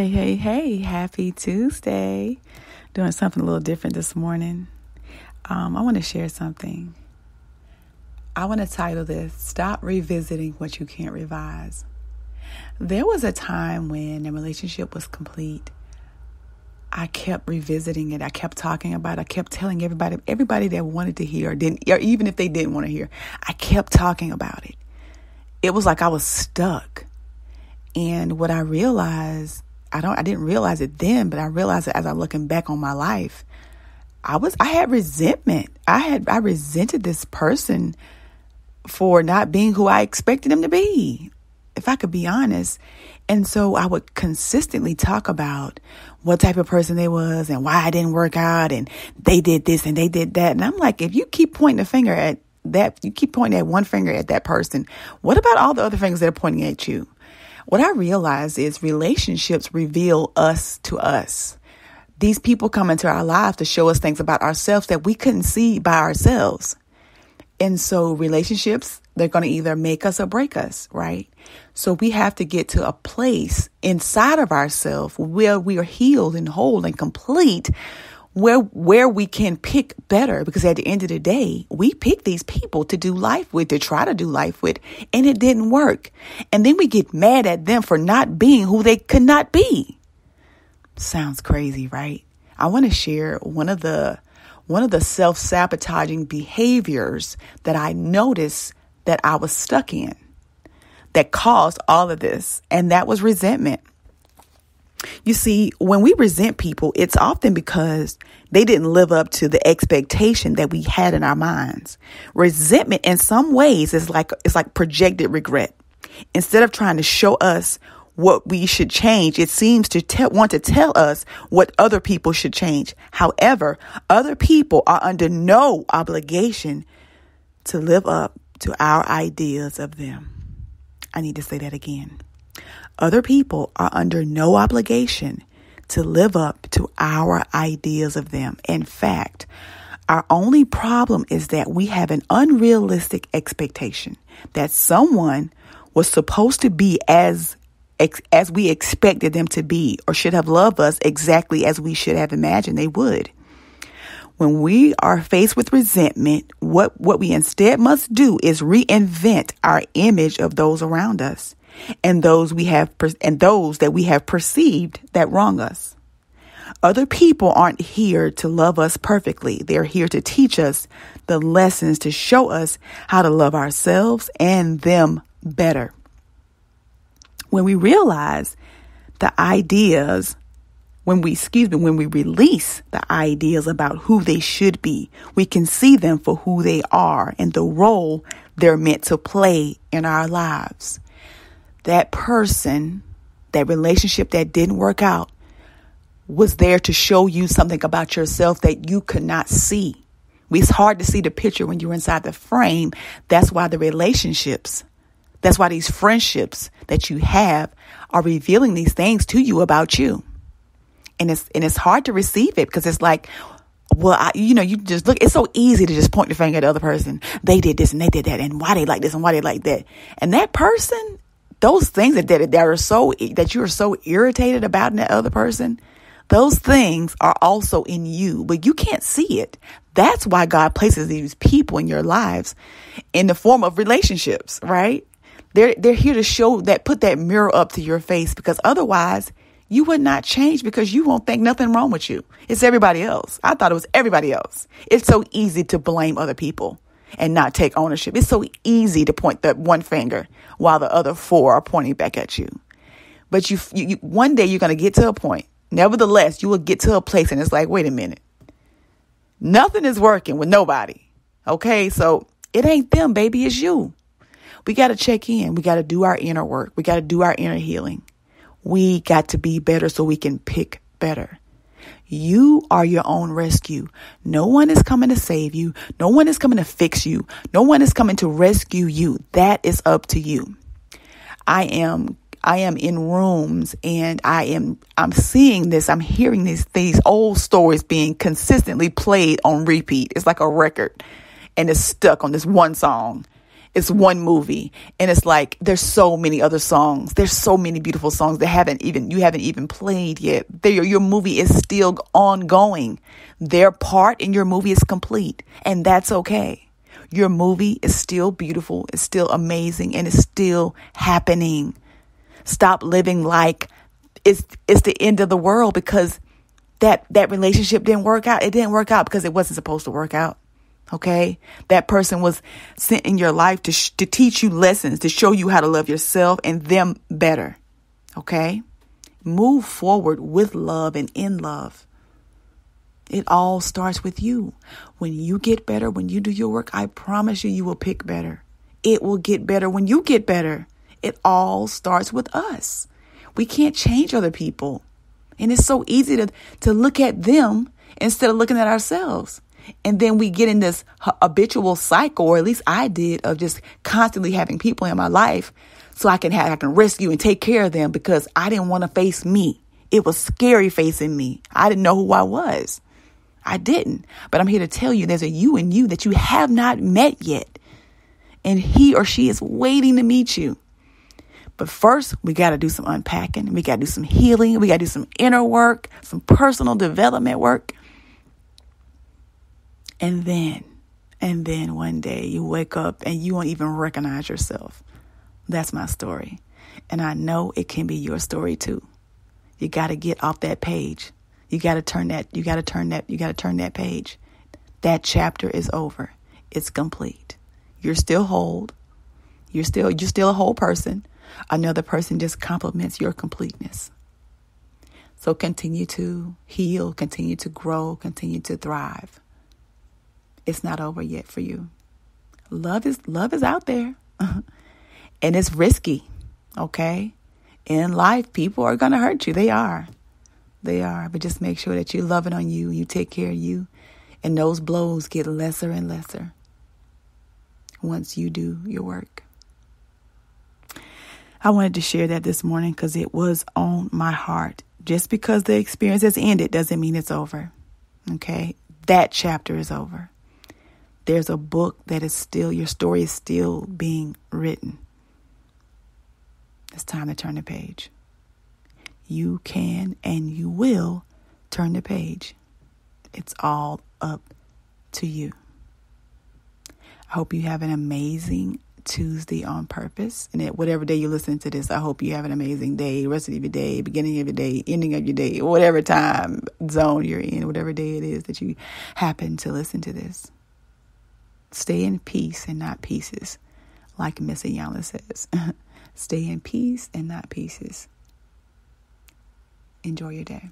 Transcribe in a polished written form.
Hey, happy Tuesday. Doing something a little different this morning. I want to share something. I want to title this, Stop Revisiting What You Can't Revise. There was a time when a relationship was complete. I kept revisiting it. I kept talking about it. I kept telling everybody that wanted to hear, or even if they didn't want to hear, I kept talking about it. It was like I was stuck. And what I realized, I didn't realize it then, but I realized it as I'm looking back on my life. I had resentment. I resented this person for not being who I expected them to be, if I could be honest. And so I would consistently talk about what type of person they was and why I didn't work out and they did this and they did that. And I'm like, if you keep pointing a finger at that, you keep pointing that one finger at that person, what about all the other fingers that are pointing at you? What I realize is relationships reveal us to us. These people come into our lives to show us things about ourselves that we couldn't see by ourselves. And so relationships, they're going to either make us or break us, right? So we have to get to a place inside of ourselves where we are healed and whole and complete, where we can pick better, because at the end of the day, we pick these people to do life with, to try to do life with, and it didn't work. And then we get mad at them for not being who they could not be. Sounds crazy, right? I want to share one of the self-sabotaging behaviors that I noticed that I was stuck in that caused all of this, and that was resentment. You see, when we resent people, it's often because they didn't live up to the expectation that we had in our minds. Resentment in some ways is like projected regret. Instead of trying to show us what we should change, it seems to want to tell us what other people should change. However, other people are under no obligation to live up to our ideas of them. I need to say that again. Other people are under no obligation to live up to our ideas of them. In fact, our only problem is that we have an unrealistic expectation that someone was supposed to be as we expected them to be, or should have loved us exactly as we should have imagined they would. When we are faced with resentment, what we instead must do is reinvent our image of those around us and those that we have perceived that wrong us. Other people aren't here to love us perfectly. They're here to teach us the lessons, to show us how to love ourselves and them better. When we realize the ideas, when we release the ideas about who they should be, we can see them for who they are and the role they're meant to play in our lives. That person, that relationship that didn't work out, was there to show you something about yourself that you could not see. It's hard to see the picture when you're inside the frame. That's why that's why these friendships that you have are revealing these things to you about you. And it's hard to receive it, because it's like, well, you just look, it's so easy to just point the finger at the other person. They did this and they did that, and why they like this and why they like that. And that person, those things that you're so irritated about in that other person, those things are also in you, but you can't see it. That's why God places these people in your lives in the form of relationships, right? They're here to show that, put that mirror up to your face, because otherwise you would not change, because you won't think nothing wrong with you. It's everybody else. I thought it was everybody else. It's so easy to blame other people and not take ownership. It's so easy to point that one finger while the other four are pointing back at you. But you one day you're going to get to a point. Nevertheless, you will get to a place and it's like, wait a minute. Nothing is working with nobody. Okay, so it ain't them, baby. It's you. We got to check in. We got to do our inner work. We got to do our inner healing. We got to be better so we can pick better. You are your own rescue. No one is coming to save you. No one is coming to fix you. No one is coming to rescue you. That is up to you. I am in rooms and I'm seeing this. I'm hearing these old stories being consistently played on repeat. It's like a record, and it's stuck on this one song. it's one movie, and it's like there's so many other songs. There's so many beautiful songs that you haven't even played yet. Your movie is still ongoing. Their part in your movie is complete, and that's okay. Your movie is still beautiful, it's still amazing, and it's still happening. Stop living like it's the end of the world because that relationship didn't work out. It didn't work out because it wasn't supposed to work out. Okay, that person was sent in your life to teach you lessons, to show you how to love yourself and them better. Okay, move forward with love and in love. It all starts with you. When you get better, when you do your work, I promise you, you will pick better. It will get better when you get better. It all starts with us. We can't change other people. And it's so easy to look at them instead of looking at ourselves. And then we get in this habitual cycle, or at least I did, of just constantly having people in my life so I can rescue and take care of them because I didn't want to face me. It was scary facing me. I didn't know who I was. I didn't. But I'm here to tell you there's a you in you that you have not met yet. And he or she is waiting to meet you. But first, we got to do some unpacking. We got to do some healing. We got to do some inner work, some personal development work. And then one day you wake up and you won't even recognize yourself. That's my story. And I know it can be your story too. You got to get off that page. You got to turn that page. That chapter is over. It's complete. You're still whole. You're still a whole person. Another person just complements your completeness. So continue to heal, continue to grow, continue to thrive. It's not over yet for you. Love is out there. And it's risky. Okay? In life, people are going to hurt you. They are. But just make sure that you love it on you. You take care of you. And those blows get lesser and lesser once you do your work. I wanted to share that this morning because it was on my heart. Just because the experience has ended doesn't mean it's over. Okay? That chapter is over. There's a book that is still, your story is still being written. It's time to turn the page. You can and you will turn the page. It's all up to you. I hope you have an amazing Tuesday on purpose. And at whatever day you listen to this, I hope you have an amazing day, rest of your day, beginning of your day, ending of your day, whatever time zone you're in, whatever day it is that you happen to listen to this. Stay in peace and not pieces, like Miss Iyanla says. Stay in peace and not pieces. Enjoy your day.